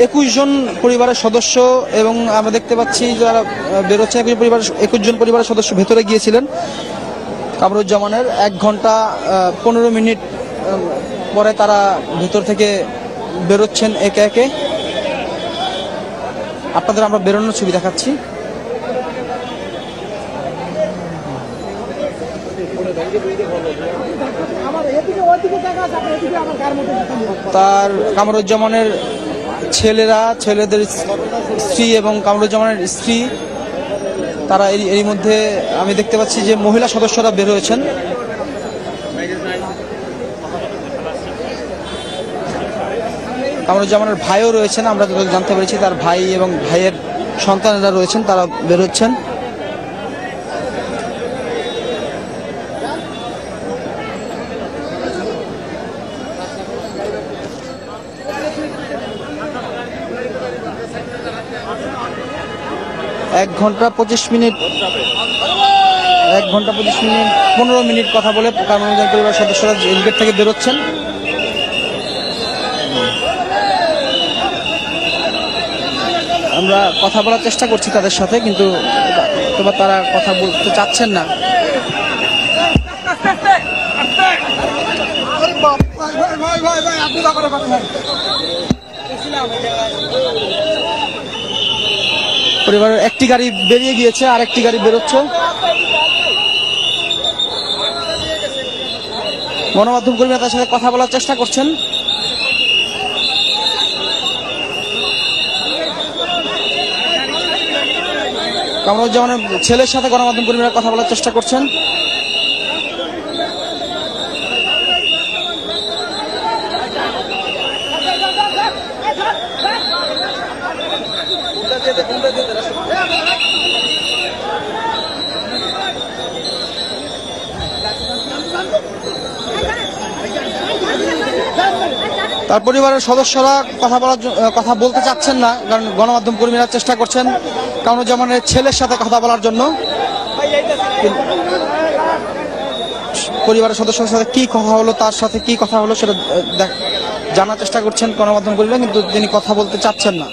21 জন পরিবারের সদস্য এবং আমরা দেখতে পাচ্ছি যারা বেরোচ্ছে 21 জন পরিবারের সদস্য ভেতরে গিয়েছিলেন কামরুজ্জামানের 1 ঘন্টা 15 মিনিট পরে তারা ভেতর থেকে বেরোচ্ছেন একে একে। আপনাদের আমরা বেরোনোর ছবি দেখাচ্ছি। তার কামরুজ্জামানের ছেলেরা, ছেলেদের স্ত্রী এবং কামরুজ্জামানের স্ত্রী তারা এরই মধ্যে আমি দেখতে পাচ্ছি যে মহিলা সদস্যরা বের হয়েছেন। কামরুজ্জামানের ভাইও রয়েছেন, আমরা যতটুকু জানতে পেরেছি তার ভাই এবং ভাইয়ের সন্তানেরা রয়েছেন, তারা বের হচ্ছেন। এক ঘন্টা 25 মিনিট 15 মিনিট কথা বলে কামরুজ্জামান পরিবারের সদস্যরা জেল গেট থেকে বেরোচ্ছেন। আমরা কথা বলার চেষ্টা করছি তাদের সাথে, কিন্তু তারা কথা বলতে চাচ্ছেন না। পরিবারের একটি গাড়ি বেরিয়ে গিয়েছে, আর একটি গাড়ি বেরোচ্ছে। গণমাধ্যম কর্মীরা তার সাথে কথা বলার চেষ্টা করছেন। কামরুজ্জামানের ছেলের সাথে গণমাধ্যম কর্মীরা কথা বলার চেষ্টা করছেন। তার পরিবারের সদস্যরা কথা বলতে চাচ্ছেন না, কারণ গণমাধ্যম কর্মীরা চেষ্টা করছেন কামরুজ্জামানের ছেলের সাথে কথা বলার জন্য। পরিবারের সদস্যদের সাথে কি কথা হলো, তার সাথে কি কথা হলো সেটা জানার চেষ্টা করছেন গণমাধ্যম কর্মীরা, কিন্তু তিনি কথা বলতে চাচ্ছেন না।